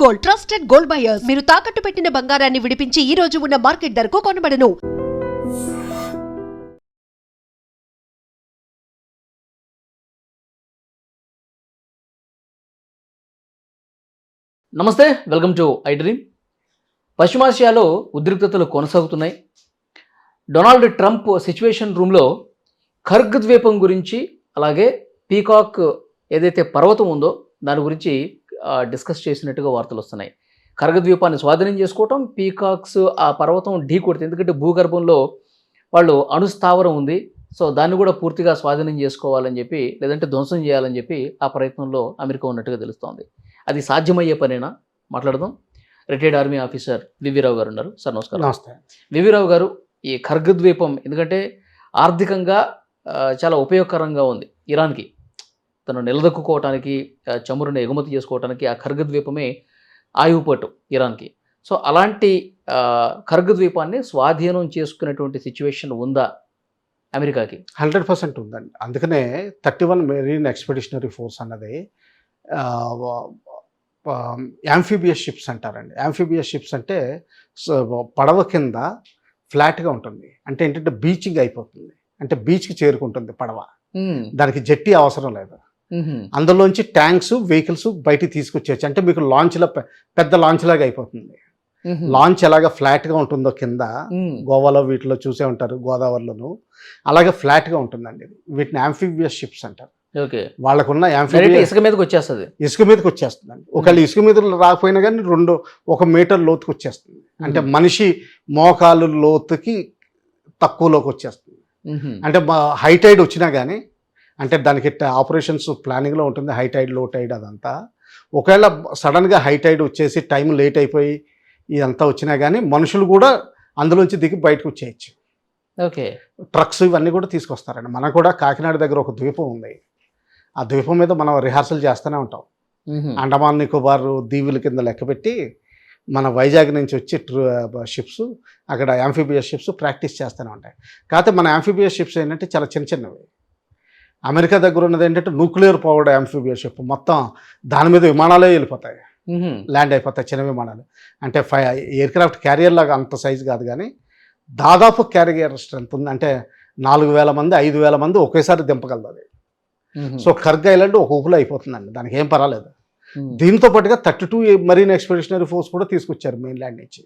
Gold, trusted gold buyers. మీరు తాకట్టు పెట్టిన బంగారాన్ని విడిపించి ఈ రోజు ఉన్న మార్కెట్ ధరకు కొనబడను. నమస్తే, వెల్కమ్ టు ఐ డ్రీమ్. పశ్చిమాసియాలో ఉద్రిక్తతలు కొనసాగుతున్నాయి. డొనాల్డ్ ట్రంప్ సిచ్యువేషన్ రూమ్లో ఖర్గ్ ద్వీపం గురించి, అలాగే పీకాక్ ఏదైతే పర్వతం ఉందో దాని గురించి డిస్కస్ చేసినట్టుగా వార్తలు వస్తున్నాయి. ఖర్గ్ ద్వీపాన్ని స్వాధీనం చేసుకోవటం, పీకాక్స్ ఆ పర్వతం ఢీ కొడుతుంది. ఎందుకంటే భూగర్భంలో వాళ్ళు అణుస్థావరం ఉంది, సో దాన్ని కూడా పూర్తిగా స్వాధీనం చేసుకోవాలని చెప్పి, లేదంటే ధ్వంసం చేయాలని చెప్పి ఆ ప్రయత్నంలో అమెరికా ఉన్నట్టుగా తెలుస్తోంది. అది సాధ్యమయ్యే పనేనా? మాట్లాడదాం. రిటైర్డ్ ఆర్మీ ఆఫీసర్ వివిరావు గారు ఉన్నారు. సార్ నమస్కారం. నమస్తే. వివిరావు గారు, ఈ ఖర్గ్ ద్వీపం ఎందుకంటే ఆర్థికంగా చాలా ఉపయోగకరంగా ఉంది ఇరాన్కి. తను నిలదొక్కుకోవటానికి, చమురుని ఎగుమతి చేసుకోవటానికి ఆ ఖర్గ్ ద్వీపమే ఆయువుపట్టు ఇరాన్కి. సో అలాంటి ఖర్గ్ ద్వీపాన్ని స్వాధీనం చేసుకునేటువంటి సిచ్యువేషన్ ఉందా అమెరికాకి? 100% ఉందండి. అందుకనే 31 మెరీన్ ఎక్స్పెడిషనరీ ఫోర్స్ అన్నది యాంఫీబియస్ షిప్స్ అంటారండి. యాంఫీబియస్ షిప్స్ అంటే పడవ కింద ఫ్లాట్గా ఉంటుంది. అంటే ఏంటంటే బీచ్కి అయిపోతుంది, అంటే బీచ్కి చేరుకుంటుంది పడవ. దానికి జెట్టి అవసరం లేదు. అందులోంచి ట్యాంక్స్, వెహికల్స్ బయటికి తీసుకొచ్చేయచ్చు. అంటే మీకు లాంచ్లో పెద్ద లాంచ్ లాగా అయిపోతుంది. లాంచ్ ఎలాగ ఫ్లాట్గా ఉంటుందో కింద, గోవాలో వీటిలో చూసే ఉంటారు, గోదావరిలోను అలాగే ఫ్లాట్గా ఉంటుందండి. వీటిని యాంఫీబియస్ షిప్స్ అంటారు. వాళ్ళకున్న ఇసుక మీదకి వచ్చేస్తుంది. ఇసుక మీదకి వచ్చేస్తుందండి. ఒకవేళ ఇసుక మీద రాకపోయినా కానీ 1 మీటర్ లోతుకి వచ్చేస్తుంది. అంటే మనిషి మోకాలు లోతుకి తక్కువలోకి వచ్చేస్తుంది. అంటే హై టైడ్ వచ్చినా కానీ, అంటే దానికి ఆపరేషన్స్ ప్లానింగ్లో ఉంటుంది, హై టైడ్, లో టైడ్ అదంతా. ఒకవేళ సడన్గా హై టైడ్ వచ్చేసి టైం లేట్ అయిపోయి ఇదంతా వచ్చినా కానీ మనుషులు కూడా అందులోంచి దిగి బయటకు వచ్చేయచ్చు. ఓకే. ట్రక్స్ ఇవన్నీ కూడా తీసుకొస్తారండి. మనకు కూడా కాకినాడ దగ్గర ఒక ద్వీపం ఉంది. ఆ ద్వీపం మీద మనం రిహార్సల్ చేస్తూనే ఉంటాం. అండమాన్ నికోబార్ దీవుల కింద లెక్కపెట్టి మన వైజాగ్ నుంచి వచ్చి షిప్స్, అక్కడ యాంఫీబియస్ షిప్స్ ప్రాక్టీస్ చేస్తూనే ఉంటాయి. కాకపోతే మన యాంఫీబియస్ షిప్స్ ఏంటంటే చాలా చిన్న చిన్నవి. అమెరికా దగ్గర ఉన్నది ఏంటంటే న్యూక్లియర్ పవర్డ్ యాంఫీబియస్ షిప్. మొత్తం దాని మీద విమానాలే వెళ్ళిపోతాయి, ల్యాండ్ అయిపోతాయి, చిన్న విమానాలు. అంటే ఎయిర్క్రాఫ్ట్ క్యారియర్ లాగా అంత సైజు కాదు, కానీ దాదాపు క్యారియర్ స్ట్రెంత్ ఉంది. అంటే 4000 మంది, 5000 మంది ఒకేసారి దింపగలదు అది. సో ఖర్గ్ ఐలాండ్ ఒక ఊపులో అయిపోతుందండి, దానికి ఏం పర్వాలేదు. దీంతో పాటుగా 32 మెరీన్ ఎక్స్పెడిషనరీ ఫోర్స్ కూడా తీసుకొచ్చారు మెయిన్ ల్యాండ్ నుంచి.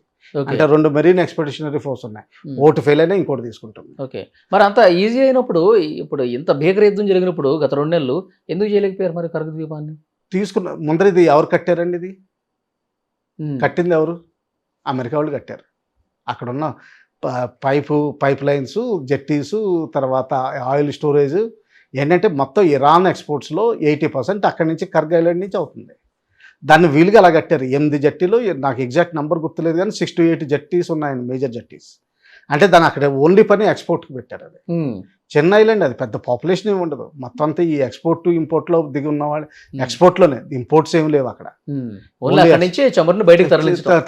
అంటే 2 మెరీన్ ఎక్స్పెడిషనరీ ఫోర్స్ ఉన్నాయి. ఒకటి ఫెయిల్ అయినా ఇంకోటి తీసుకుంటుంది. ఓకే. మరి అంత ఈజీ అయినప్పుడు, ఇప్పుడు ఇంత భీకర యుద్ధం జరిగినప్పుడు గత 2 నెలలు ఎందుకు చేయలేకపోయారు మరి ఖర్గ్ ద్వీపాన్ని? తీసుకున్న ముందర ఇది ఎవరు కట్టారండి? ఇది కట్టింది ఎవరు? అమెరికా వాళ్ళు కట్టారు. అక్కడున్న పైప్ లైన్స్, జెట్టీస్, తర్వాత ఆయిల్ స్టోరేజ్ ఏంటంటే మొత్తం ఇరాన్ ఎక్స్పోర్ట్స్లో 80% అక్కడి నుంచి ఖర్గ్ ఐలాండ్ నుంచి అవుతుంది. దాన్ని వీలుగా అలా కట్టారు. 8 జట్టీలు, నాకు ఎగ్జాక్ట్ నెంబర్ గుర్తులేదు కానీ 6 to 8 జట్టీస్ ఉన్నాయండి, మేజర్ జట్టీస్. అంటే దాన్ని అక్కడ ఓన్లీ పని ఎక్స్పోర్ట్కి పెట్టారు. అది చిన్న ఐలాండ్, అది పెద్ద పాపులేషన్ ఏమి ఉండదు. మొత్తం అంతా ఈ ఎక్స్పోర్ట్ టు ఇంపోర్ట్లో దిగి ఉన్నవాళ్ళు ఎక్స్పోర్ట్లోనే, ఇంపోర్ట్స్ ఏమి లేవు అక్కడ.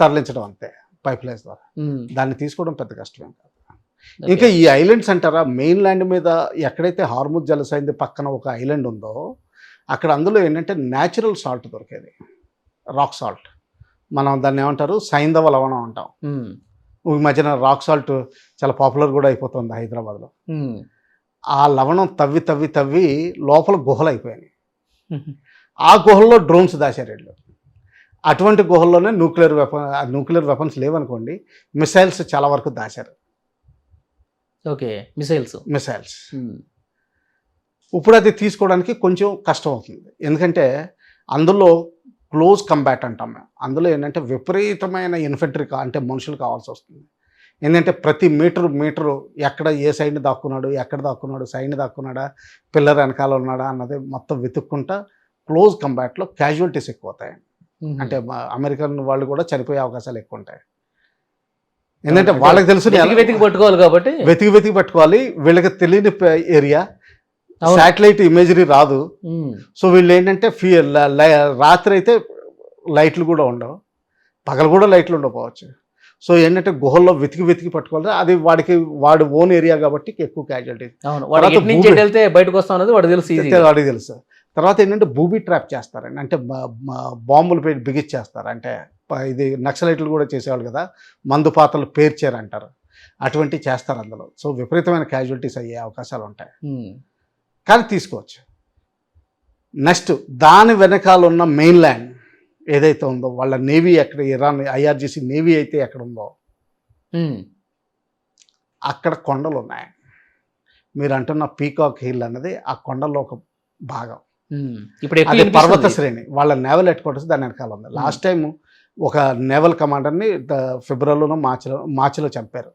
తరలించడం అంతే, పైప్ లైన్స్ ద్వారా. దాన్ని తీసుకోవడం పెద్ద కష్టమేం కాదు. ఇంకా ఈ ఐలాండ్స్ అంటారా, మెయిన్ ల్యాండ్ మీద ఎక్కడైతే హార్ముజ్ జలసంధి పక్కన ఒక ఐలాండ్ ఉందో అక్కడ అందులో ఏంటంటే న్యాచురల్ సాల్ట్ దొరికేది, రాక్ సాల్ట్. మనం దాన్ని ఏమంటారు, సైంధవ లవణం అంటాం. ఈ మధ్యన రాక్ సాల్ట్ చాలా పాపులర్ కూడా అయిపోతుంది హైదరాబాద్లో. ఆ లవణం తవ్వి తవ్వి తవ్వి లోపల గుహలు అయిపోయాయి. ఆ గుహల్లో డ్రోన్స్ దాచారు వీళ్ళు. అటువంటి గుహల్లోనే న్యూక్లియర్ వెపన్స్ లేవనుకోండి, మిసైల్స్ చాలా వరకు దాచారు. ఓకే. మిసైల్స్ ఇప్పుడు అది తీసుకోవడానికి కొంచెం కష్టం అవుతుంది. ఎందుకంటే అందులో క్లోజ్ కంబాట్ అంటాం మేము. అందులో ఏంటంటే విపరీతమైన ఇన్ఫెంట్రీ, అంటే మనుషులు కావాల్సి వస్తుంది. ఏంటంటే ప్రతి మీటరు ఎక్కడ ఏ సైడ్ని దాక్కున్నాడు, ఎక్కడ దాక్కున్నాడు, సైడ్ని దాక్కున్నాడా, పిల్లర్ వెనకాల ఉన్నాడా అన్నది మొత్తం వెతుక్కుంటా క్లోజ్ కంబాట్లో క్యాజువాలిటీస్ ఎక్కువ అవుతాయి. అంటే అమెరికన్ వాళ్ళు కూడా చనిపోయే అవకాశాలు ఎక్కువ ఉంటాయి. ఎందుకంటే వాళ్ళకి తెలుసు వెతికి పట్టుకోవాలి కాబట్టి, వెతికి పట్టుకోవాలి. వీళ్ళకి తెలియని ఏరియా, శాటిలైట్ ఇమేజరీ రాదు. సో వీళ్ళు ఏంటంటే రాత్రి అయితే లైట్లు కూడా ఉండవు, పగలు కూడా లైట్లు ఉండకపోవచ్చు. సో ఏంటంటే గుహల్లో వెతికి పట్టుకోవాలి. అది వాడి ఓన్ ఏరియా కాబట్టి ఎక్కువ క్యాజువాలిటీ. బయటకు వస్తాం అనేది వాడికి తెలుసు. తర్వాత ఏంటంటే బూబీ ట్రాప్ చేస్తారండి, అంటే బాంబులు పెట్టి బిగిచ్చేస్తారు. అంటే ఇది నక్సలైట్లు కూడా చేసేవాళ్ళు కదా, మందు పాత్రలు పేర్చారంటారు, అటువంటివి చేస్తారు అందులో. సో విపరీతమైన క్యాజువాలిటీస్ అయ్యే అవకాశాలు ఉంటాయి, కానీ తీసుకోవచ్చు. నెక్స్ట్ దాని వెనకాల ఉన్న మెయిన్ ల్యాండ్ ఏదైతే ఉందో, వాళ్ళ నేవీ ఎక్కడ, ఇరాన్ ఐఆర్జీసీ నేవీ అయితే ఎక్కడ ఉందో అక్కడ కొండలు ఉన్నాయి. మీరు అంటున్న పీకాక్ హిల్ అన్నది ఆ కొండల్లో ఒక భాగం. ఇప్పుడు అది పర్వత శ్రేణి, వాళ్ళ నేవల్ హెడ్ క్వార్టర్స్ దాని వెనకాల ఉంది. లాస్ట్ టైం ఒక నేవల్ కమాండర్ని ఫిబ్రవరిలోనో మార్చిలో చంపారు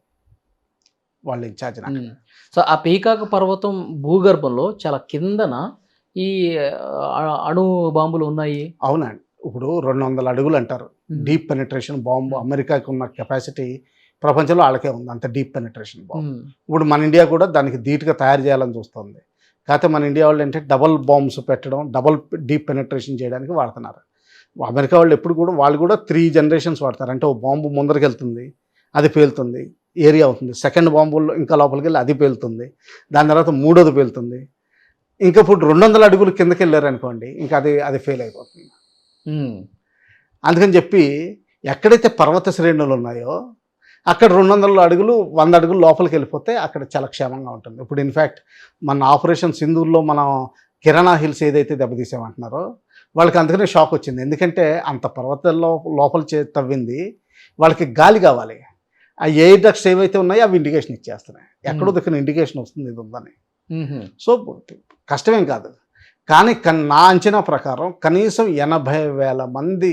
వాళ్ళ ఇన్ఛార్జ్. సో ఆ పీకాక్ పర్వతం భూగర్భంలో చాలా కిందన ఈ అణు బాంబులు ఉన్నాయి. అవునండి, ఇప్పుడు 200 అడుగులు అంటారు డీప్ పెనిట్రేషన్ బాంబు. అమెరికాకి ఉన్న కెపాసిటీ ప్రపంచంలో వాళ్ళకే ఉంది, అంత డీప్ పెనిట్రేషన్ బాంబు. ఇప్పుడు మన ఇండియా కూడా దానికి ధీటుగా తయారు చేయాలని చూస్తుంది. కాకపోతే మన ఇండియా వాళ్ళు ఏంటంటే డబల్ బాంబ్స్ పెట్టడం, డబల్ డీప్ పెనిట్రేషన్ చేయడానికి వాడుతున్నారు. అమెరికా వాళ్ళు ఎప్పుడు కూడా వాళ్ళు కూడా 3 జనరేషన్స్ వాడతారు. అంటే ఓ బాంబు ముందరికి వెళ్తుంది, అది పేలుతుంది, ఏరియా అవుతుంది. సెకండ్ బాంబుల్లో ఇంకా లోపలికి వెళ్ళి అది పేలుతుంది, దాని తర్వాత మూడోది పేలుతుంది. ఇంకా ఇప్పుడు 200 అడుగులు కిందకి వెళ్ళారు అనుకోండి, ఇంకా అది ఫెయిల్ అయిపోతుంది. అందుకని చెప్పి ఎక్కడైతే పర్వత శ్రేణులు ఉన్నాయో అక్కడ 200 అడుగులు 100 అడుగులు లోపలికి వెళ్ళిపోతే అక్కడ చాలా క్షేమంగా ఉంటుంది. ఇప్పుడు ఇన్ఫ్యాక్ట్ మన ఆపరేషన్ సింధూర్లో మనం కిరాణా హిల్స్ ఏదైతే దెబ్బతీసామంటున్నారో వాళ్ళకి అందుకనే షాక్ వచ్చింది. ఎందుకంటే అంత పర్వతాల్లో లోపల తవ్వింది, వాళ్ళకి గాలి కావాలి. ఆ ఎయిర్ డక్ట్స్ ఏవైతే ఉన్నాయో అవి ఇండికేషన్ ఇచ్చేస్తున్నాయి, ఎక్కడో దగ్గర ఇండికేషన్ వస్తుంది ఇది ఉందని. సో కష్టమేం కాదు, కానీ నా అంచనా ప్రకారం కనీసం 80,000 మంది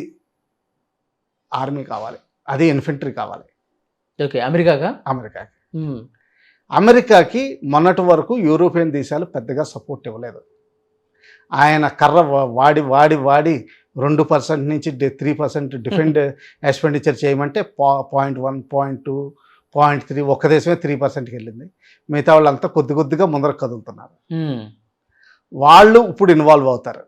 ఆర్మీ కావాలి, అది ఇన్ఫెంట్రీ కావాలి. ఓకే, అమెరికాకి మొన్నటి వరకు యూరోపియన్ దేశాలు పెద్దగా సపోర్ట్ ఇవ్వలేదు. ఆయన కర్ర వాడి 2% నుంచి 3% డిఫెండ్ ఎక్స్పెండిచర్ చేయమంటే 0.1, 0.2, 0.3 ఒక్క దేశమే 3%కి వెళ్ళింది. మిగతా వాళ్ళంతా కొద్దిగా ముందరకు కదులుతున్నారు. వాళ్ళు ఇప్పుడు ఇన్వాల్వ్ అవుతారు.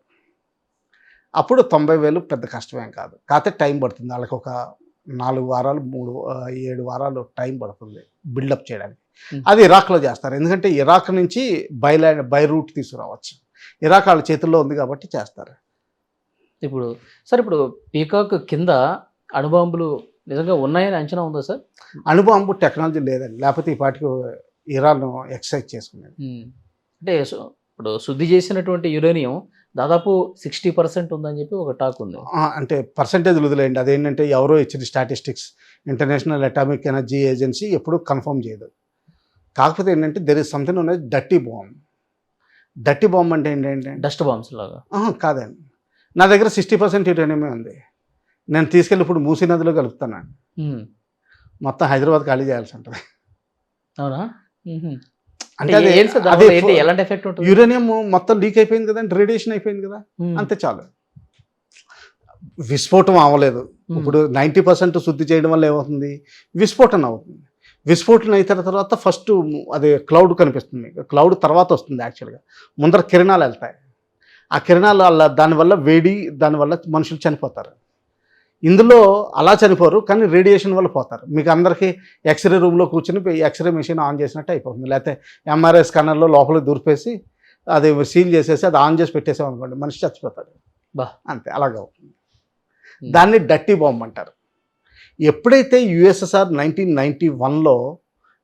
అప్పుడు 90,000 పెద్ద కష్టమేం కాదు, కాకపోతే టైం పడుతుంది. వాళ్ళకి ఒక 4 వారాలు 7 వారాలు టైం పడుతుంది బిల్డప్ చేయడానికి. అది ఇరాక్లో చేస్తారు, ఎందుకంటే ఇరాక్ నుంచి బై రూట్ తీసుకురావచ్చు. ఇరాక్ వాళ్ళ చేతుల్లో ఉంది కాబట్టి చేస్తారు. ఇప్పుడు పీకాక్ కింద అణుబాంబులు నిజంగా ఉన్నాయని అంచనా ఉందా సార్? అణుబాంబు టెక్నాలజీ లేదండి, లేకపోతే ఈ పాటికి ఇరాన్ ఎక్సైజ్ చేసుకునేది. అంటే ఇప్పుడు శుద్ధి చేసినటువంటి యురేనియం దాదాపు 60% ఉందని చెప్పి ఒక టాక్ ఉంది. అంటే పర్సంటేజ్ వదిలేయండి, అదేంటంటే ఎవరో ఇచ్చిన statistics, international atomic energy agency ఎప్పుడు కన్ఫర్మ్ చేయదు. కాకపోతే ఏంటంటే దెర్ ఇస్ సంథింగ్ ఉన్నది డర్టీ బాంబ్. డర్టీ బాంబ్ అంటే ఏంటంటే డస్ట్ బాంబ్స్ లాగా కాదండి. నా దగ్గర 60% యురేనియమే ఉంది, నేను తీసుకెళ్ళి ఇప్పుడు మూసీ నదిలో కలుపుతాను, మొత్తం హైదరాబాద్ ఖాళీ చేయాల్సి ఉంటుంది. అవునా? అంటే ఎలాంటి ఎఫెక్ట్ ఉంటుంది? యురేనియం మొత్తం లీక్ అయిపోయింది కదా, రేడియేషన్ అయిపోయింది కదా, అంతే చాలు. విస్ఫోటం అవ్వలేదు. ఇప్పుడు 90% శుద్ధి చేయడం వల్ల ఏమవుతుంది, విస్ఫోటన అవుతుంది. విస్ఫోటన అయిన తర్వాత ఫస్ట్ అది క్లౌడ్ కనిపిస్తుంది, క్లౌడ్ తర్వాత వస్తుంది. యాక్చువల్గా ముందర కిరణాలు వెళ్తాయి, ఆ కిరణాలు దానివల్ల వేడి, దానివల్ల మనుషులు చనిపోతారు. ఇందులో అలా చనిపోరు, కానీ రేడియేషన్ వల్ల పోతారు. మీకు అందరికీ ఎక్స్రే రూమ్లో కూర్చొని ఎక్స్రే మెషిన్ ఆన్ చేసినట్టు అయిపోతుంది, లేకపోతే ఎంఆర్ఐ స్కానర్లో లోపలికి దూరిపేసి అది సీల్ చేసేసి అది ఆన్ చేసి పెట్టేసామనుకోండి, మనిషి చచ్చిపోతాడు. అంతే, అలాగే అవుతుంది. దాన్ని డర్టీ బాంబ్ అంటారు. ఎప్పుడైతే యుఎస్ఎస్ఆర్ 1991లో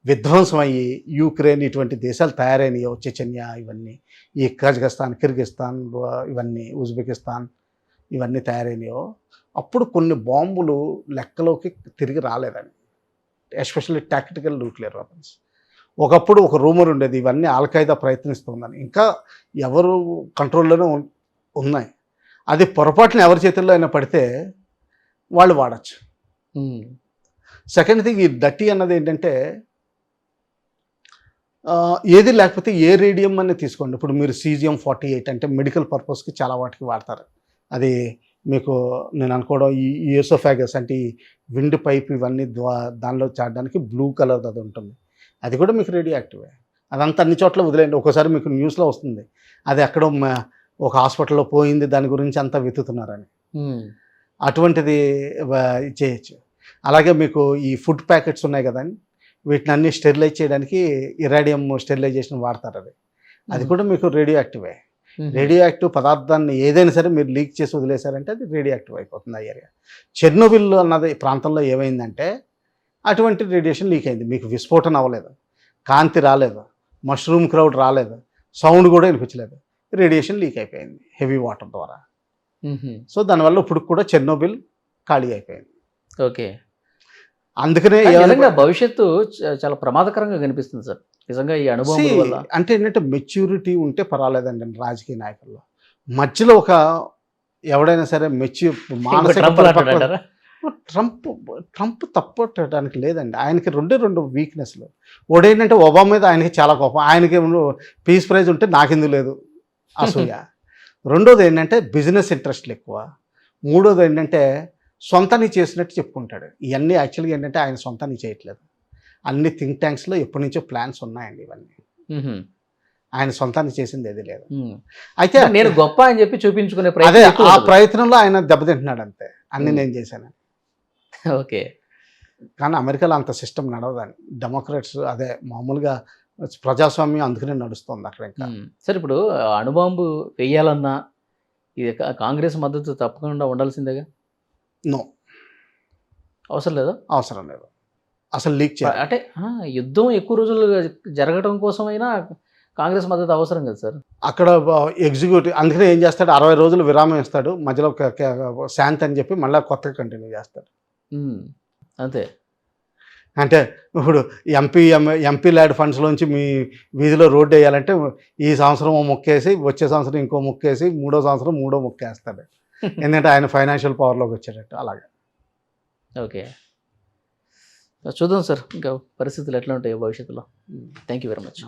విధ్వంసం అయ్యి యూక్రెయిన్ ఇటువంటి దేశాలు తయారైనయో, చెచెన్యా ఇవన్నీ, ఈ కజకిస్తాన్, కిర్గిస్తాన్ ఇవన్నీ, ఉజ్బెకిస్తాన్ ఇవన్నీ తయారైనయో, అప్పుడు కొన్ని బాంబులు లెక్కలోకి తిరిగి రాలేదని, ఎస్పెషల్లీ టాక్టికల్ న్యూక్లియర్ వెపన్స్. ఒకప్పుడు ఒక రూమర్ ఉండేది, ఇవన్నీ ఆల్ఖైదా ప్రయత్నిస్తుందని. ఇంకా ఎవరు కంట్రోల్లోనే ఉన్నాయి. అది పొరపాటున ఎవరి చేతుల్లో అయినా పడితే వాళ్ళు వాడచ్చు. సెకండ్ థింగ్, ఈ డర్టీ అన్నది ఏంటంటే ఏది లేకపోతే ఏ రేడియం అని తీసుకోండి. ఇప్పుడు మీరు cesium-48 అంటే మెడికల్ పర్పస్కి చాలా వాటికి వాడతారు. అది మీకు నేను అనుకోవడం ఈ ఈసోఫాగస్ అంటే ఈ విండ్ పైప్ ఇవన్నీ దానిలో చాడడానికి బ్లూ కలర్ అది ఉంటుంది, అది కూడా మీకు రేడియో యాక్టివే. అదంతా అన్ని చోట్ల వదిలేయండి. ఒకసారి మీకు న్యూస్లో వస్తుంది అది ఎక్కడో ఒక హాస్పిటల్లో పోయింది, దాని గురించి అంతా వెతుకుతున్నారని. అటువంటిది చేయొచ్చు. అలాగే మీకు ఈ ఫుడ్ ప్యాకెట్స్ ఉన్నాయి కదండి, వీటిని అన్ని స్టెరిలైజ్ చేయడానికి ఇరాడియం స్టెరిలైజేషన్ వాడతారు. అది కూడా మీకు రేడియో యాక్టివే. రేడియో యాక్టివ్ పదార్థాన్ని ఏదైనా సరే మీరు లీక్ చేసి వదిలేశారంటే అది రేడియో యాక్టివ్ అయిపోతుంది ఆ ఏరియా. చెర్నోబిల్ అన్నది ప్రాంతంలో ఏమైందంటే అటువంటి రేడియేషన్ లీక్ అయింది. మీకు విస్ఫోటన అవ్వలేదు, కాంతి రాలేదు, మష్రూమ్ క్రౌడ్ రాలేదు, సౌండ్ కూడా వినిపించలేదు. రేడియేషన్ లీక్ అయిపోయింది హెవీ వాటర్ ద్వారా. సో దానివల్ల ఇప్పుడు కూడా చెర్నోబిల్ ఖాళీ అయిపోయింది. ఓకే. అందుకనే నిజంగా భవిష్యత్తు చాలా ప్రమాదకరంగా కనిపిస్తుంది సార్ నిజంగా ఈ అనుభవం వల్ల. అంటే ఏంటంటే మెచ్యూరిటీ ఉంటే పర్వాలేదండి రాజకీయ నాయకుల్లో. మధ్యలో ఒక ఎవడైనా సరే ట్రంప్ తప్పట్టడానికి లేదండి. ఆయనకి రెండు వీక్నెస్లు. ఒకటేంటంటే ఒబామా మీద ఆయనకి చాలా కోపం, ఆయనకి పీస్ ప్రైజ్ ఉంటే నాకెందుకు లేదు అసూయ. రెండోది ఏంటంటే బిజినెస్ ఇంట్రెస్ట్లు ఎక్కువ. మూడోది ఏంటంటే సొంతాన్ని చేసినట్టు చెప్పుకుంటాడు. ఇవన్నీ యాక్చువల్గా ఏంటంటే ఆయన సొంతాన్ని చేయట్లేదు. అన్ని థింక్ ట్యాంక్స్లో ఎప్పటి నుంచో ప్లాన్స్ ఉన్నాయండి ఇవన్నీ. ఆయన సొంతాన్ని చేసింది ఏది లేదు. అయితే నేను గొప్ప అని చెప్పి చూపించుకునే అదే ఆ ప్రయత్నంలో ఆయన దెబ్బతింటున్నాడు అంతే, అన్ని నేను చేశాను. ఓకే. కానీ అమెరికాలో అంత సిస్టమ్ నడవదండి. డెమోక్రాట్స్ అదే మామూలుగా ప్రజాస్వామ్యం అందుకనే నడుస్తుంది అక్కడ. ఇంకా సరే, ఇప్పుడు అణుబాంబు వేయాలన్నా ఇది కాంగ్రెస్ మద్దతు తప్పకుండా ఉండాల్సిందేగా? నో, అవసరం లేదా? అవసరం లేదు అసలు. లీక్ చేయాలి అంటే యుద్ధం ఎక్కువ రోజులు జరగడం కోసమైనా కాంగ్రెస్ మద్దతు అవసరం కదా సార్. అక్కడ ఎగ్జిక్యూటివ్ అందుకనే ఏం చేస్తాడు, 60 రోజులు విరామం ఇస్తాడు, మధ్యలో శాంతి అని చెప్పి మళ్ళీ కొత్తగా కంటిన్యూ చేస్తాడు అంతే. అంటే ఇప్పుడు ఎంపీ ల్యాడ్ ఫండ్స్లోంచి మీ వీధిలో రోడ్డు వేయాలంటే ఈ సంవత్సరం ఓ మొక్కేసి, వచ్చే సంవత్సరం ఇంకో మొక్కేసి, మూడో సంవత్సరం మూడో మొక్కేస్తాడు. ఎందుకంటే ఆయన ఫైనాన్షియల్ పవర్లోకి వచ్చేటట్టు అలాగే. ఓకే, చూద్దాం సార్ ఇంకా పరిస్థితులు ఎట్లా ఉంటాయో భవిష్యత్తులో. Thank you very much.